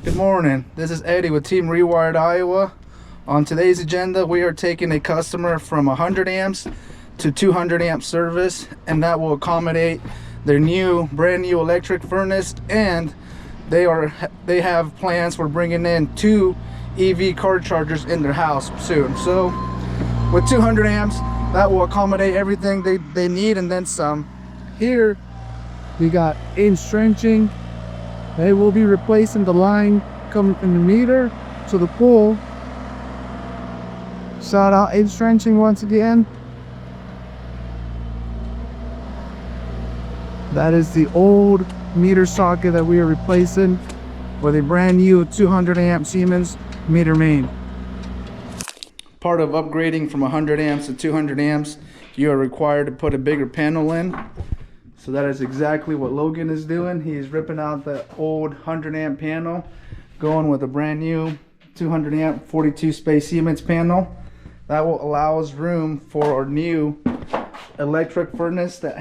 Good morning. This is Eddie with Team Rewired Iowa. On today's agenda, we are taking a customer from 100 amps to 200 amp service, and that will accommodate their brand new electric furnace, and they have plans for bringing in 2 EV car chargers in their house soon. So with 200 amps, that will accommodate everything they need and then some. Here we got entrenching. They will be replacing the line coming from the meter to the pole. Shout out entrenching once again. That is the old meter socket that we are replacing with a brand new 200 amp Siemens meter main. Part of upgrading from 100 amps to 200 amps, you are required to put a bigger panel in. So that is exactly what Logan is doing. He's ripping out the old 100 amp panel, going with a brand new 200 amp 42 space Siemens panel. That will allow us room for our new electric furnace that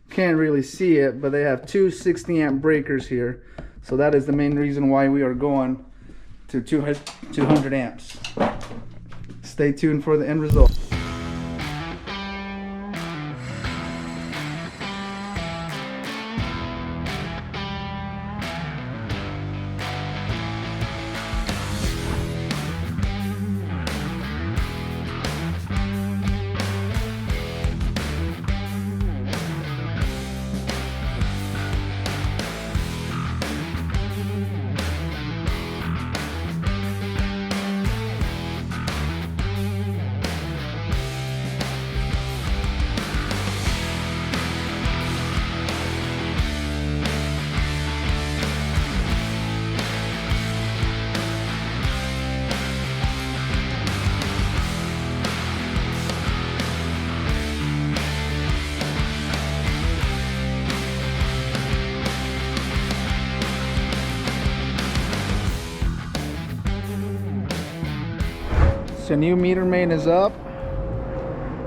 can't really see it, but they have 2 60 amp breakers here. So that is the main reason why we are going to 200 amps. Stay tuned for the end result. So new meter main is up.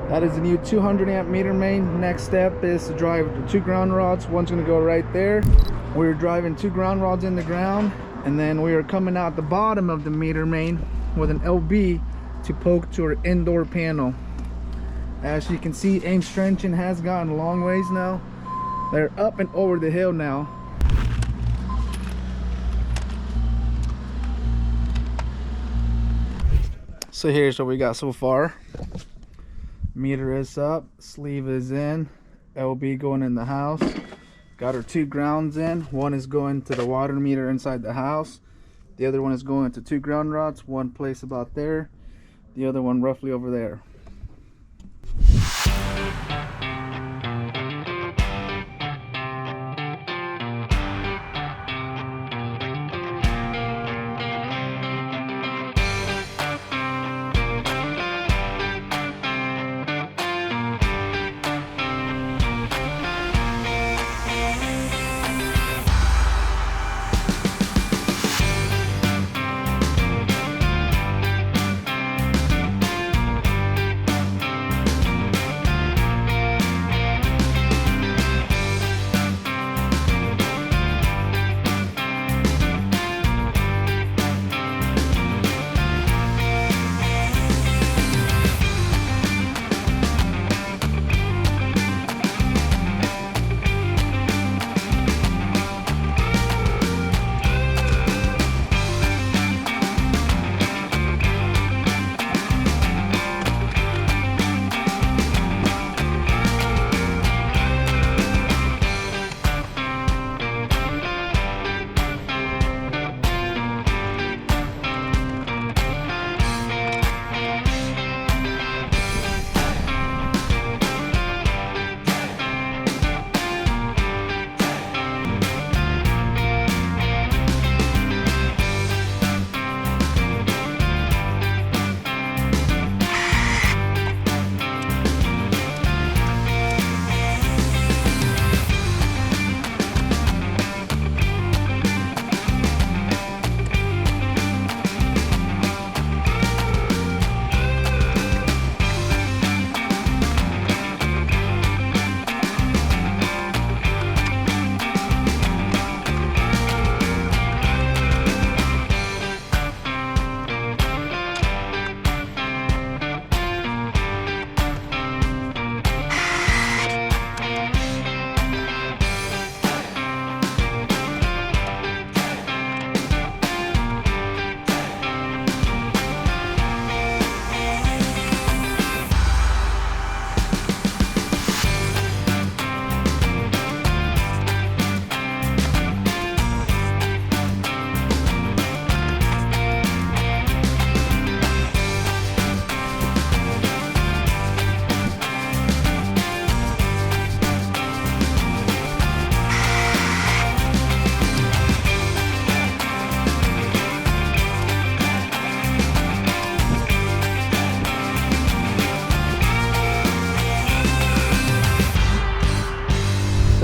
That is the new 200 amp meter main. Next step is to drive the 2 ground rods. One's going to go right there. We're driving 2 ground rods in the ground, and then we are coming out the bottom of the meter main with an LB to poke to our indoor panel. As you can see, entrenching has gotten a long ways now. They're up and over the hill now. So here's what we got so far. Meter is up, sleeve is in, LB going in the house. Got our 2 grounds in. One is going to the water meter inside the house. The other one is going to 2 ground rods, one place about there, the other one roughly over there.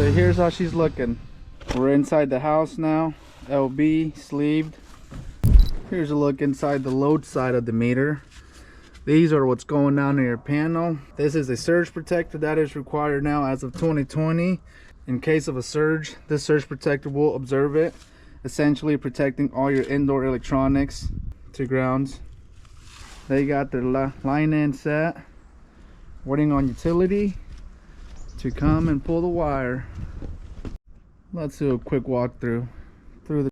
So here's how she's looking. We're inside the house now. LB sleeved. Here's a look inside the load side of the meter. These are what's going down in your panel. This is a surge protector that is required now as of 2020. In case of a surge, this surge protector will observe it, essentially protecting all your indoor electronics to grounds. They got their line in set, waiting on utility to come and pull the wire. Let's do a quick walkthrough through the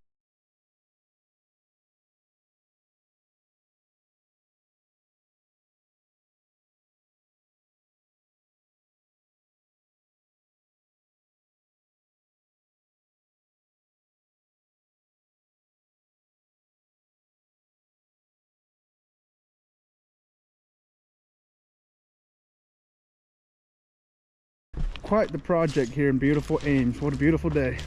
quite the project here in beautiful Ames. What a beautiful day.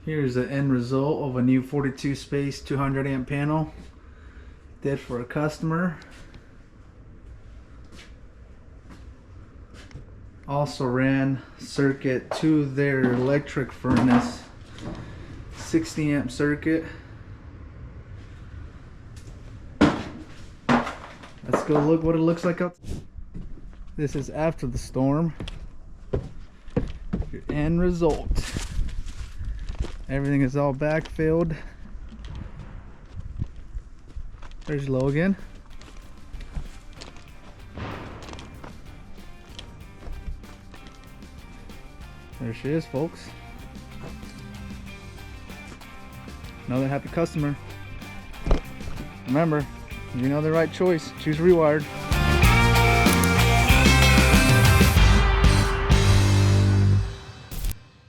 Here's the end result of a new 42 space 200 amp panel. Did for a customer. Also ran circuit to their electric furnace, 60 amp circuit. Let's go look what it looks like out. This is after the storm. Your end result. Everything is all backfilled. There's Logan. There she is, folks. Another happy customer. Remember, you know the right choice. Choose Rewired.